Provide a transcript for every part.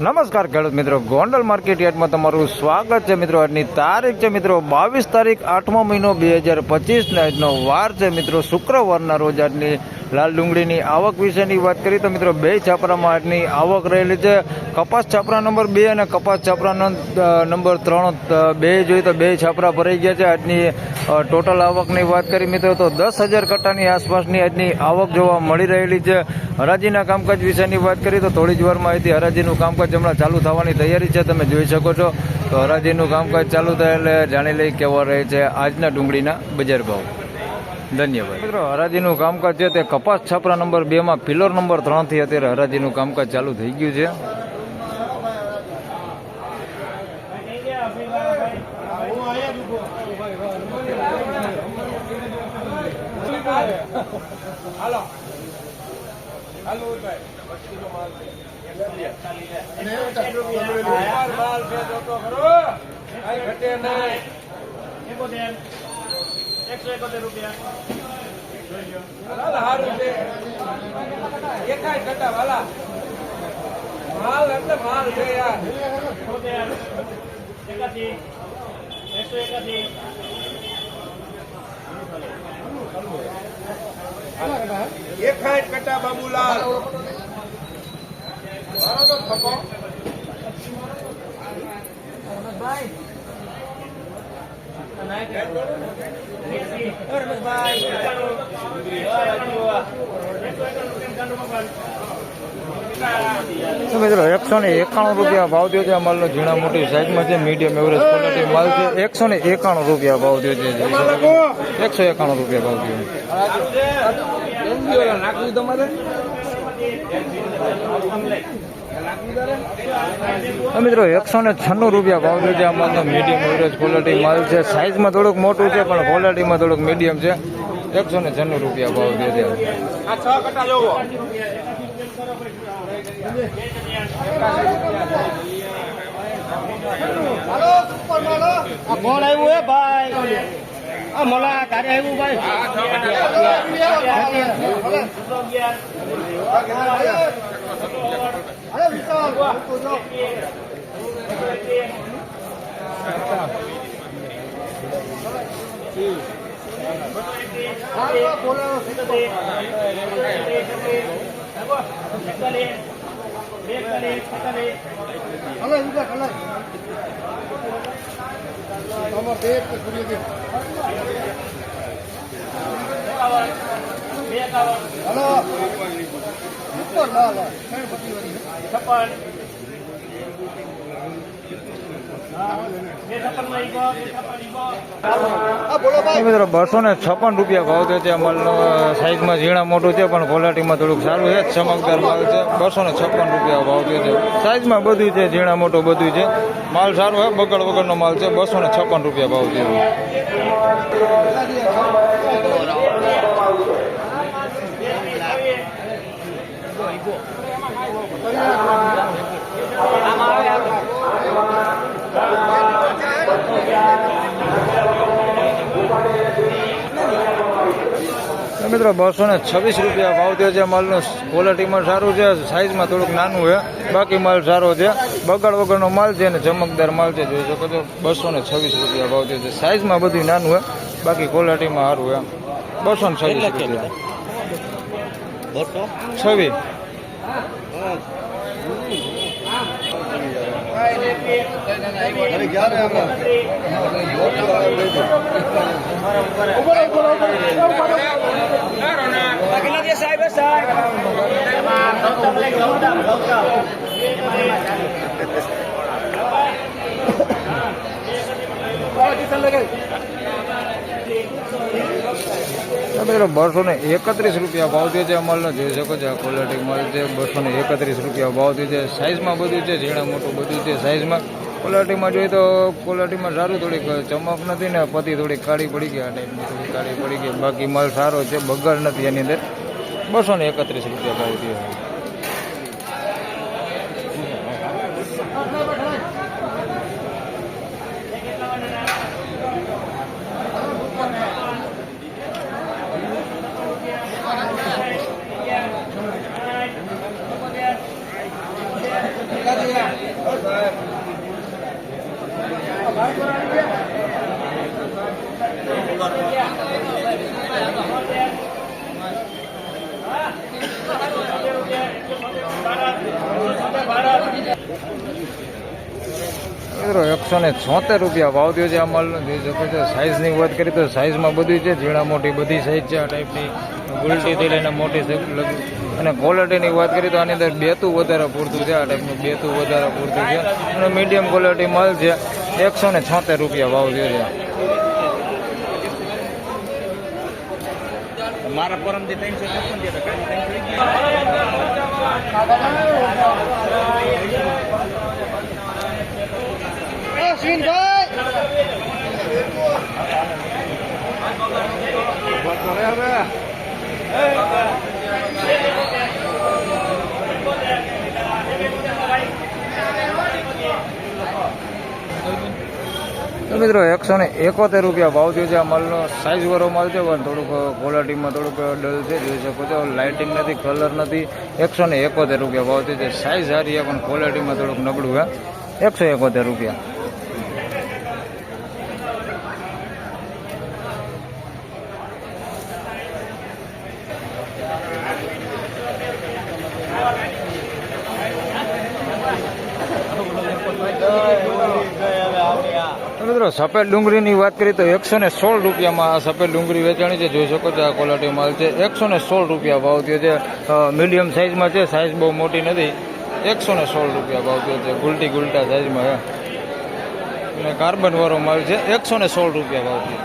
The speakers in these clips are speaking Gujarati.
નમસ્કાર ખેડૂત મિત્રો, ગોંડલ માર્કેટ યાર્ડમાં તમારું સ્વાગત છે મિત્રો. આજની તારીખ છે મિત્રો 22 તારીખ 8મો મહિનો 2025 ને આજનો વાર છે મિત્રો શુક્રવારના રોજ. આજની લાલ ડુંગળીની આવક વિશેની વાત કરીએ તો મિત્રો બે છાપરામાં આજની આવક રહેલી છે. કપાસ છાપરા નંબર 2 અને કપાસ છાપરા નંબર 3 બે જોઈએ તો બે છાપરા ભરાઈ ગયા છે. આજની ટોટલ આવકની વાત કરી મિત્રો તો 10,000 કટ્ટાની આસપાસની આજની આવક જોવા મળી રહેલી છે. હરાજીના કામકાજ વિશેની વાત કરીએ તો થોડી જ વારમાં અહીંથી હરાજીનું કામકાજ હમણાં ચાલુ થવાની તૈયારી છે, તમે જોઈ શકો છો. તો હરાજીનું કામકાજ ચાલુ થાય એટલે જાણી લઈ કેવા રહે છે આજના ડુંગળીના બજાર ભાવ. ધન્યવાદ મિત્રો. હરાજીનું કામકાજ છે તે કપાસ છાપરા નંબર 2માં પિલર નંબર 3 થી અત્યારે હરાજીનું કામકાજ ચાલુ થઈ ગયું છે. કટા બાબુલાલ મિત્રો 191 રૂપિયા ભાવ થયો છે. માલનો ઝીણા મોટી સાઈઝમાં છે, મીડિયમ એવરેજ ક્વોલિટી માલ છે. 191 રૂપિયા ભાવ થયો છે. 191 રૂપિયા ભાવ થયો. મિત્રો 196 રૂપિયા ભાવ થયો છે. આ માલનો મીડિયમ એવરેજ ક્વોલિટી માલ છે. સાઈઝમાં થોડુંક મોટું છે પણ ક્વોલિટીમાં થોડુંક મીડિયમ છે. 196 રૂપિયા ભાવ થયો છે. કોણ આવ્યું હે ભાઈ? મોલા તારે આવ્યું ભાઈ? મિત્રો 256 રૂપિયા ભાવ થયો છે. માલનો સાઈઝમાં ઝીણા મોટું છે પણ ક્વોલિટીમાં થોડુંક સારું છે, ચમકદાર માલ છે. 256 રૂપિયા ભાવ થયો છે. સાઈઝમાં બધું છે, ઝીણા મોટું બધું છે. માલ સારો છે, બગડ વગરનો માલ છે. 256 રૂપિયા ભાવ થયો. મિત્રો 226 રૂપિયા ભાવ થયો છે. માલનું ક્વોલિટીમાં સારું છે, સાઈઝમાં થોડુંક નાનું છે, બાકી માલ સારો છે. બગાડ વગરનો માલ છે અને ચમકદાર માલ છે, જોઈ શકો છો. 226 રૂપિયા ભાવ થયો છે. સાઈઝમાં બધું નાનું છે, બાકી ક્વોલિટીમાં સારું છે. 226 રૂપિયા. 26 231 રૂપિયા ભાવ થયો છે. માલનો જોઈ શકો છો, આ ક્વોલિટી માલ છે. 231 રૂપિયા ભાવ થયો છે. સાઈઝમાં બધું છે, ઝીણા મોટું બધું છે. સાઈઝમાં ક્વોલિટીમાં જોઈએ તો ક્વોલિટીમાં સારું, થોડીક ચમક નથી ને પતિ થોડીક કાળી પડી ગઈ, આ ટાઈપની થોડી કાળી પડી ગઈ. બાકી માલ સારો છે, બગાડ નથી એની અંદર. 231 રૂપિયા ભાવ થયો. Gracias. મિત્રો 176 રૂપિયા ભાવ થયો છે આ માલનો. જોઈ શકો છો. સાઇઝની વાત કરીએ તો સાઇઝમાં બધું છે, ઝીણા મોટી બધી સાઇઝ છે આ ટાઈપની, ગુલટીથી લઈને મોટી સાઈઝ. અને ક્વોલિટીની વાત કરીએ તો આની અંદર બેતું વધારે પૂરતું છે, આ ટાઈપનું બેતું વધારે પૂરતું છે. અને મીડિયમ ક્વોલિટી માલ છે. 176 રૂપિયા ભાવ થયો છે. મારા પરમથી 350. તો મિત્રો 171 રૂપિયા ભાવ થયો છે આ માલનો. સાઇઝ વાળો માલ છે પણ થોડુંક ક્વોલિટીમાં થોડુંક ડલ છે. જોઈ શકો છો. લાઇટિંગ નથી, કલર નથી. 171 રૂપિયા ભાવ થયો છે. સાઇઝ સારી છે પણ ક્વોલિટીમાં થોડુંક નબળું છે. 171 રૂપિયા. મિત્રો સફેદ ડુંગળીની વાત કરીએ તો 116 રૂપિયામાં આ સફેદ ડુંગળી વેચાણી છે. જોઈ શકો છો. આ ક્વોલિટી માલ છે. 116 રૂપિયા ભાવ થયો છે. મીડિયમ સાઇઝમાં છે, સાઇઝ બહુ મોટી નથી. 116 રૂપિયા ભાવ થયો છે. ગુલટા સાઇઝમાં છે અને કાર્બન વાળો માલ છે. 116 રૂપિયા ભાવ થયો.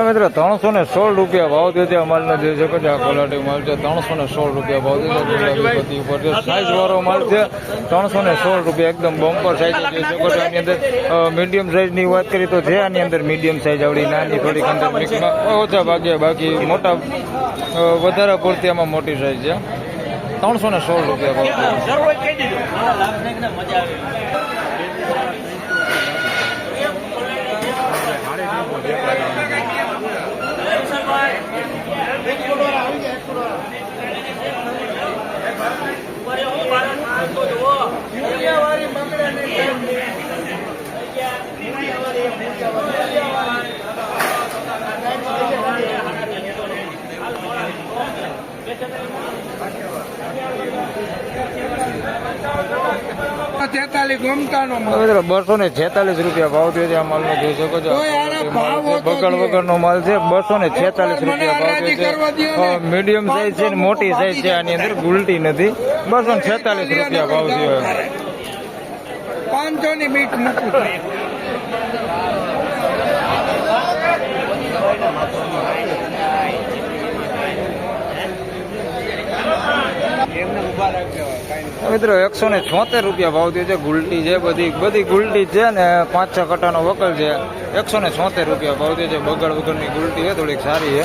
મિત્રો 316 રૂપિયા ભાવ થયો છે માલનો. જોઈ શકો છો. આ ક્વોલિટી માલ છે. 316 રૂપિયા ભાવ થયો છે. સાઇઝ વાળો માલ છે. 316 રૂપિયા એકદમ બમ્પર સાઇઝ. જોઈ શકો છો. આની અંદર મીડિયમ સાઇઝની વાત કરીએ તો છે આની અંદર મીડિયમ સાઇઝ આવડી નાની થોડીક અંદર મિક્સમાં ઓછા ભાગ્યા, બાકી મોટા વધારે પૂરતી આમાં મોટી સાઇઝ છે. 316 રૂપિયા ભાવ થયો. ગમતાનો 246 રૂપિયા ભાવ થયો છે આ માલનો. જોઈ શકો છો. બગડ વગરનો માલ છે. 246 રૂપિયા ભાવ થયો છે. મીડિયમ સાઇઝ છે, મોટી સાઇઝ છે. આની અંદર ગુલટી નથી. 246 રૂપિયા ભાવ થયો. 500 ની મીટ મૂકું. મિત્રો 176 રૂપિયા ભાવ થયો છે. ગુલટી છે, બધી ગુલટી છે ને 5-6 કટાનો વકલ છે. 176 રૂપિયા ભાવ થયો છે. બગડ વગરની ગુલટી છે, થોડીક સારી છે.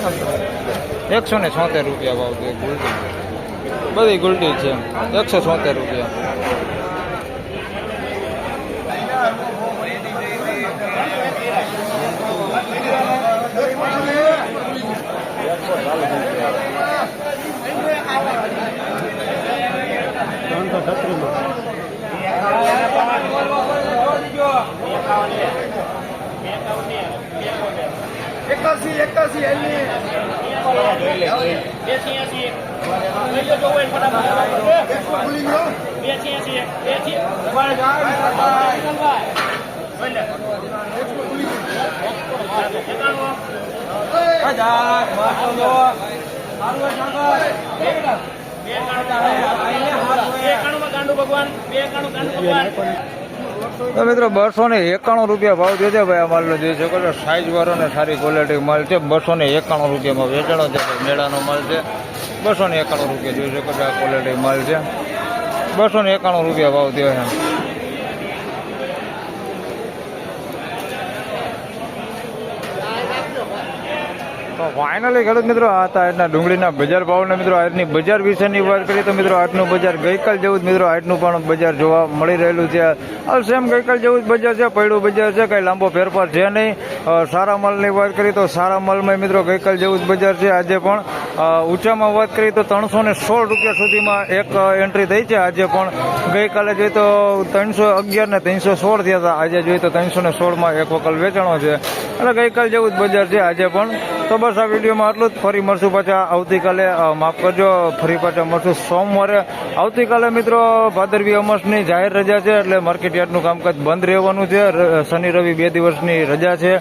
176 રૂપિયા ભાવ થયો. ગુલટી બધી ગુલટી છે. 176 રૂપિયા. એક ભગવાન 291 કાનુ ભગવાન તો મિત્રો 291 રૂપિયા ભાવ થયો છે ભાઈ. આ માલનો જોઈ શકો છો, સાઈઝ વાળો ને સારી ક્વોલિટી માલ છે. 291 રૂપિયામાં વેચાણો છે ભાઈ. મેળાનો માલ છે. 291 રૂપિયા જોઈ શકો છો, આ ક્વોલિટી માલ છે. 291 રૂપિયા ભાવ થયો છે. તો ફાઇનલી ખેડૂત મિત્રો આ હતા આજના ડુંગળીના બજાર ભાવના મિત્રો. આજની બજાર વિશેની વાત કરીએ તો મિત્રો આજનું બજાર ગઈકાલ જેવું જ મિત્રો આજનું પણ બજાર જોવા મળી રહેલું છે. હાલ સેમ ગઈકાલ જેવું જ બજાર છે, પડ્યું બજાર છે, કંઈ લાંબો ફેરફાર છે નહીં. સારા માલની વાત કરીએ તો સારા માલમાં મિત્રો ગઈકાલ જેવું જ બજાર છે. આજે પણ ઊંચામાં વાત કરીએ તો 316 રૂપિયા સુધીમાં એક એન્ટ્રી થઈ છે. આજે પણ ગઈકાલે જોઈએ તો 311 ને 316 થયા હતા. આજે જોઈએ તો 316માં એક વકલ વેચાણો છે. એટલે ગઈકાલ જેવું જ બજાર છે આજે પણ. તો બસ આ વિડીયોમાં આટલું જ. ફરી મળશું પાછા આવતીકાલે. માફ કરજો, ફરી પાછા મળશું સોમવારે. આવતીકાલે મિત્રો ભાદરવી અમાસની જાહેર રજા છે એટલે માર્કેટ યાર્ડનું કામકાજ બંધ રહેવાનું છે. શનિ રવિ 2 દિવસની રજા છે.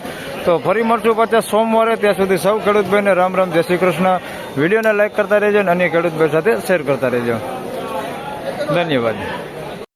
તો ફરી મળશું પાછા સોમવારે. ત્યાં સુધી સૌ ખેડૂતભાઈને રામ રામ, જય શ્રી કૃષ્ણ. વિડીયોને લાઈક કરતા રહેજો અને અન્ય ખેડૂતભાઈ સાથે શેર કરતા રહેજો. ધન્યવાદ.